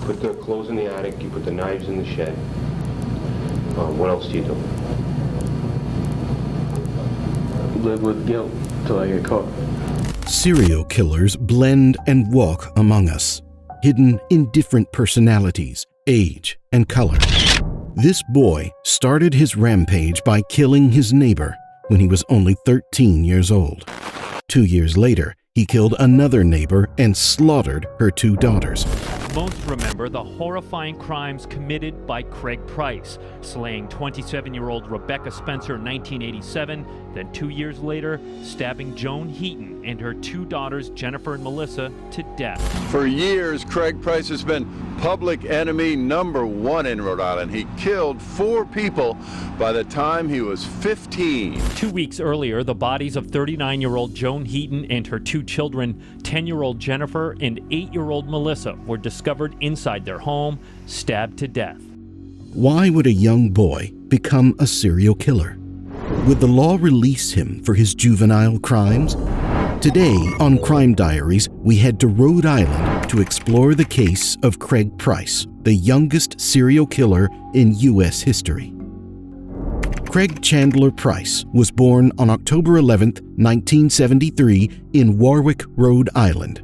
put the clothes in the attic, you put the knives in the shed. What else do you do? Live with guilt till I get caught. Serial killers blend and walk among us, hidden in different personalities, age, and color. This boy started his rampage by killing his neighbor when he was only 13 years old. 2 years later, he killed another neighbor and slaughtered her 2 daughters. Most remember the horrifying crimes committed by Craig Price, slaying 27-year-old Rebecca Spencer in 1987, then 2 years later, stabbing Joan Heaton and her 2 daughters, Jennifer and Melissa, to death. For years, Craig Price has been public enemy #1 in Rhode Island. He killed 4 people by the time he was 15. 2 weeks earlier, the bodies of 39-year-old Joan Heaton and her 2 children, 10-year-old Jennifer and 8-year-old Melissa, were discovered inside their home, stabbed to death. Why would a young boy become a serial killer? Would the law release him for his juvenile crimes? Today on Crime Diaries, we head to Rhode Island to explore the case of Craig Price, the youngest serial killer in U.S. history. Craig Chandler Price was born on October 11, 1973 in Warwick, Rhode Island.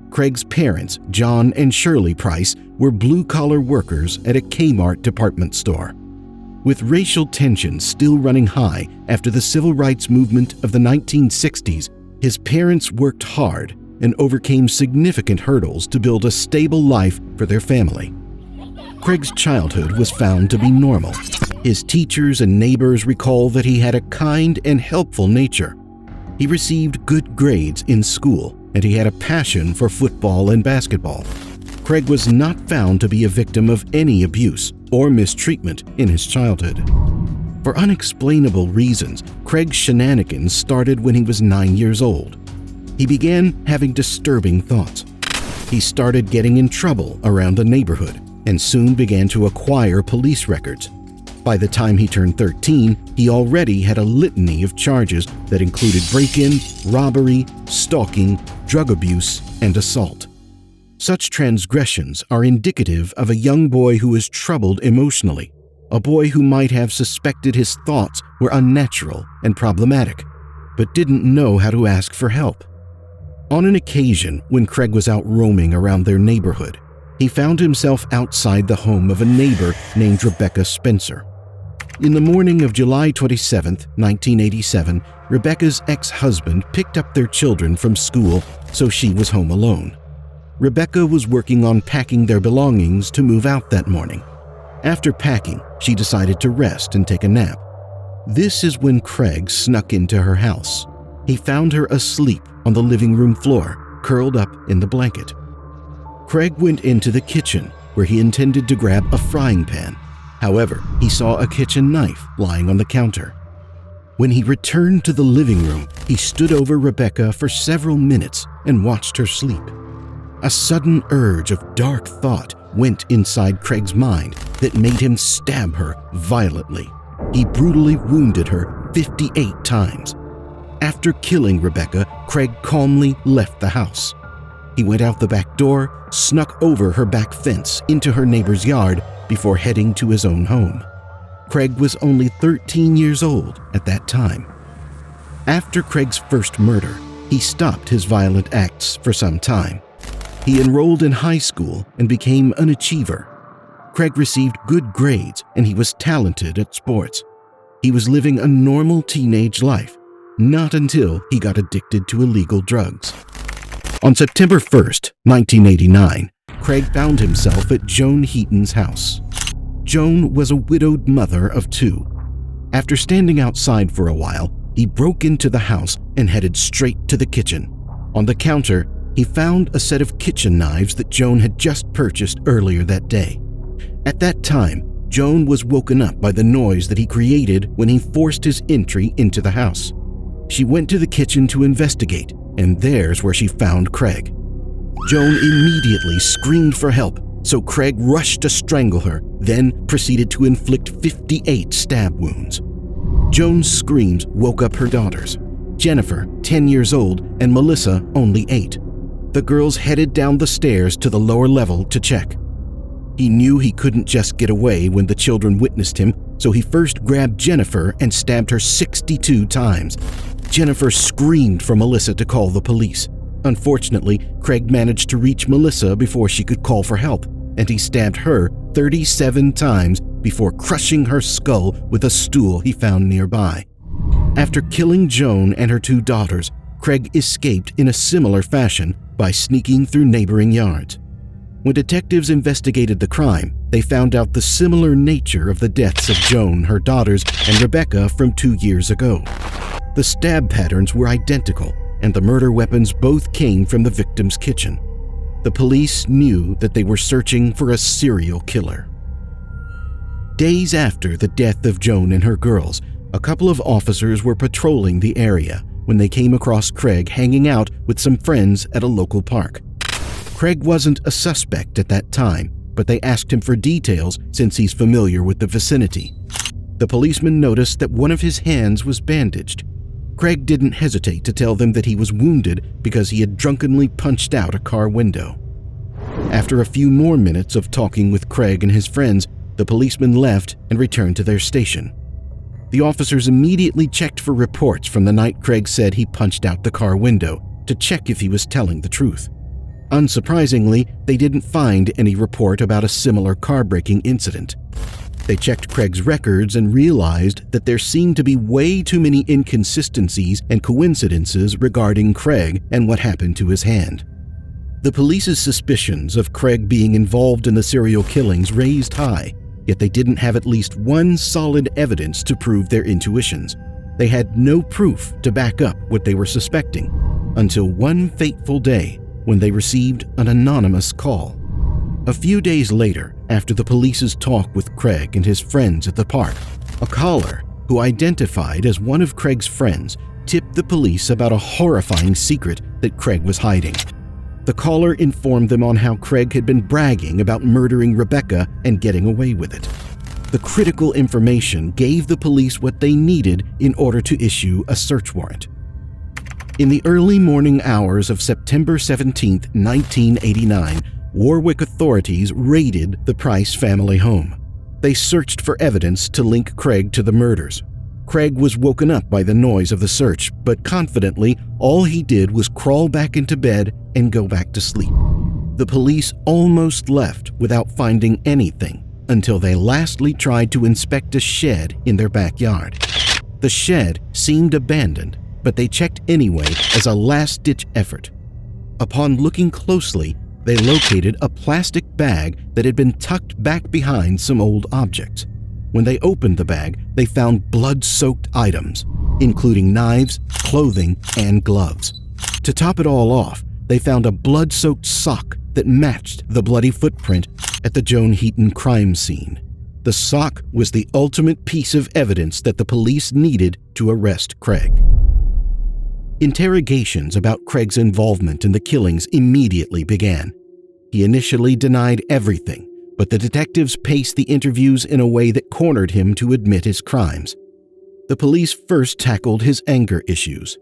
Craig's parents, John and Shirley Price, were blue-collar workers at a Kmart department store. With racial tensions still running high after the civil rights movement of the 1960s, his parents worked hard and overcame significant hurdles to build a stable life for their family. Craig's childhood was found to be normal. His teachers and neighbors recall that he had a kind and helpful nature. He received good grades in school, and he had a passion for football and basketball. Craig was not found to be a victim of any abuse or mistreatment in his childhood. For unexplainable reasons, Craig's shenanigans started when he was 9 years old. He began having disturbing thoughts. He started getting in trouble around the neighborhood and soon began to acquire police records. By the time he turned 13, he already had a litany of charges that included break-in, robbery, stalking, drug abuse, and assault. Such transgressions are indicative of a young boy who is troubled emotionally, a boy who might have suspected his thoughts were unnatural and problematic, but didn't know how to ask for help. On an occasion when Craig was out roaming around their neighborhood, he found himself outside the home of a neighbor named Rebecca Spencer. In the morning of July 27, 1987, Rebecca's ex-husband picked up their children from school, so she was home alone. Rebecca was working on packing their belongings to move out that morning. After packing, she decided to rest and take a nap. This is when Craig snuck into her house. He found her asleep on the living room floor, curled up in the blanket. Craig went into the kitchen, where he intended to grab a frying pan. However, he saw a kitchen knife lying on the counter. When he returned to the living room, he stood over Rebecca for several minutes and watched her sleep. A sudden urge of dark thought went inside Craig's mind that made him stab her violently. He brutally wounded her 58 times. After killing Rebecca, Craig calmly left the house. He went out the back door, snuck over her back fence into her neighbor's yard before heading to his own home. Craig was only 13 years old at that time. After Craig's first murder, he stopped his violent acts for some time. He enrolled in high school and became an achiever. Craig received good grades and he was talented at sports. He was living a normal teenage life, not until he got addicted to illegal drugs. On September 1st, 1989, Craig found himself at Joan Heaton's house. Joan was a widowed mother of 2. After standing outside for a while, he broke into the house and headed straight to the kitchen. On the counter, he found a set of kitchen knives that Joan had just purchased earlier that day. At that time, Joan was woken up by the noise that he created when he forced his entry into the house. She went to the kitchen to investigate, and there's where she found Craig. Joan immediately screamed for help, so Craig rushed to strangle her, then proceeded to inflict 58 stab wounds. Joan's screams woke up her daughters, Jennifer, 10 years old, and Melissa, only 8. The girls headed down the stairs to the lower level to check. He knew he couldn't just get away when the children witnessed him, so he first grabbed Jennifer and stabbed her 62 times. Jennifer screamed for Melissa to call the police. Unfortunately, Craig managed to reach Melissa before she could call for help, and he stabbed her 37 times before crushing her skull with a stool he found nearby. After killing Joan and her 2 daughters, Craig escaped in a similar fashion by sneaking through neighboring yards. When detectives investigated the crime, they found out the similar nature of the deaths of Joan, her daughters, and Rebecca from 2 years ago. The stab patterns were identical, and the murder weapons both came from the victim's kitchen. The police knew that they were searching for a serial killer. Days after the death of Joan and her girls, a couple of officers were patrolling the area when they came across Craig hanging out with some friends at a local park. Craig wasn't a suspect at that time, but they asked him for details since he's familiar with the vicinity. The policeman noticed that one of his hands was bandaged. Craig didn't hesitate to tell them that he was wounded because he had drunkenly punched out a car window. After a few more minutes of talking with Craig and his friends, the policeman left and returned to their station. The officers immediately checked for reports from the night Craig said he punched out the car window to check if he was telling the truth. Unsurprisingly, they didn't find any report about a similar car-breaking incident. They checked Craig's records and realized that there seemed to be way too many inconsistencies and coincidences regarding Craig and what happened to his hand. The police's suspicions of Craig being involved in the serial killings raised high, yet they didn't have at least one solid evidence to prove their intuitions. They had no proof to back up what they were suspecting, until one fateful day when they received an anonymous call. A few days later, after the police's talk with Craig and his friends at the park, a caller, who identified as one of Craig's friends, tipped the police about a horrifying secret that Craig was hiding. The caller informed them on how Craig had been bragging about murdering Rebecca and getting away with it. The critical information gave the police what they needed in order to issue a search warrant. In the early morning hours of September 17, 1989, Warwick authorities raided the Price family home. They searched for evidence to link Craig to the murders. Craig was woken up by the noise of the search, but confidently, all he did was crawl back into bed and go back to sleep. The police almost left without finding anything until they lastly tried to inspect a shed in their backyard. The shed seemed abandoned, but they checked anyway as a last-ditch effort. Upon looking closely, they located a plastic bag that had been tucked back behind some old objects. When they opened the bag, they found blood-soaked items, including knives, clothing, and gloves. To top it all off, they found a blood-soaked sock that matched the bloody footprint at the Joan Heaton crime scene. The sock was the ultimate piece of evidence that the police needed to arrest Craig. Interrogations about Craig's involvement in the killings immediately began. He initially denied everything, but the detectives paced the interviews in a way that cornered him to admit his crimes. The police first tackled his anger issues.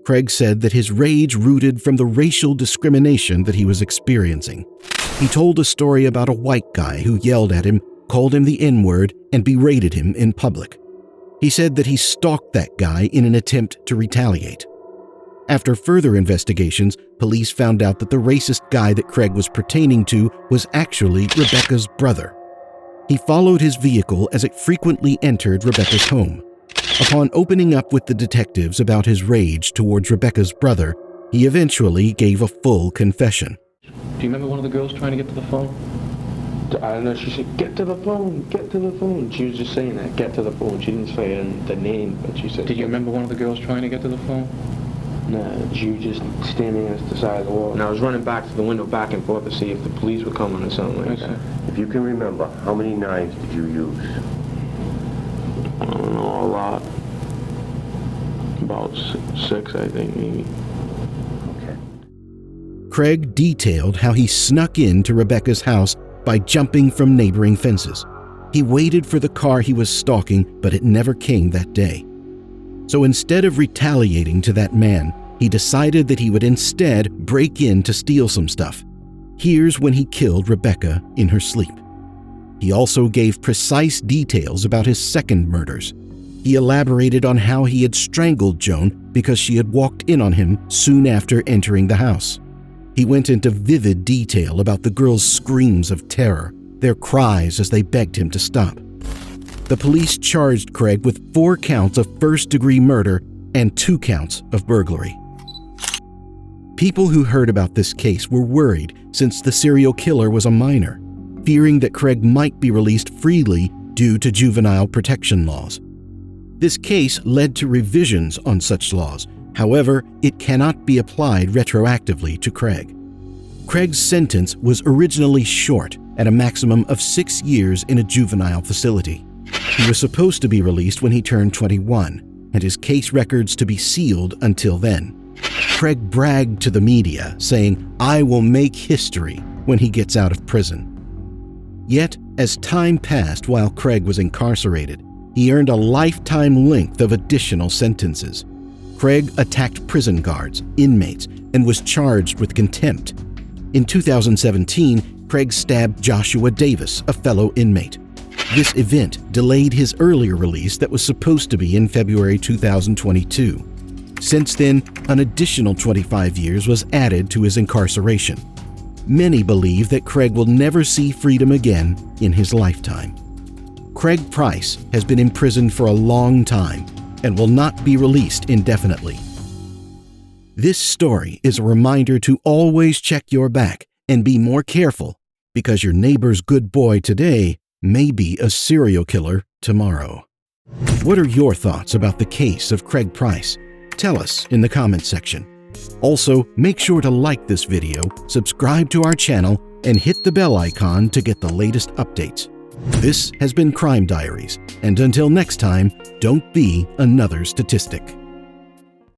Craig said that his rage rooted from the racial discrimination that he was experiencing. He told a story about a white guy who yelled at him, called him the N-word, and berated him in public. He said that he stalked that guy in an attempt to retaliate. After further investigations, police found out that the racist guy that Craig was pertaining to was actually Rebecca's brother. He followed his vehicle as it frequently entered Rebecca's home. Upon opening up with the detectives about his rage towards Rebecca's brother, he eventually gave a full confession. Do you remember one of the girls trying to get to the phone? I don't know, she said, get to the phone, get to the phone. She was just saying that, get to the phone. She didn't say the name, but she said... Did you remember one of the girls trying to get to the phone? No, she was just standing at the side of the wall. And I was running back to the window back and forth to see if the police were coming or something like that. If you can remember, how many knives did you use? I don't know, a lot. About 6, I think, maybe. Okay. Craig detailed how he snuck into Rebecca's house by jumping from neighboring fences. He waited for the car he was stalking, but it never came that day. So instead of retaliating to that man, he decided that he would instead break in to steal some stuff. Here's when he killed Rebecca in her sleep. He also gave precise details about his second murders. He elaborated on how he had strangled Joan because she had walked in on him soon after entering the house. He went into vivid detail about the girls' screams of terror, their cries as they begged him to stop. The police charged Craig with 4 counts of first-degree murder and 2 counts of burglary. People who heard about this case were worried since the serial killer was a minor, fearing that Craig might be released freely due to juvenile protection laws. This case led to revisions on such laws. However, it cannot be applied retroactively to Craig. Craig's sentence was originally short, at a maximum of 6 years in a juvenile facility. He was supposed to be released when he turned 21, and his case records to be sealed until then. Craig bragged to the media, saying, "I will make history when he gets out of prison." Yet, as time passed while Craig was incarcerated, he earned a lifetime length of additional sentences. Craig attacked prison guards, inmates, and was charged with contempt. In 2017, Craig stabbed Joshua Davis, a fellow inmate. This event delayed his earlier release that was supposed to be in February 2022. Since then, an additional 25 years was added to his incarceration. Many believe that Craig will never see freedom again in his lifetime. Craig Price has been in prison for a long time and will not be released indefinitely. This story is a reminder to always check your back and be more careful, because your neighbor's good boy today may be a serial killer tomorrow. What are your thoughts about the case of Craig Price? Tell us in the comments section. Also, make sure to like this video, subscribe to our channel, and hit the bell icon to get the latest updates. This has been Crime Diaries, and until next time, don't be another statistic.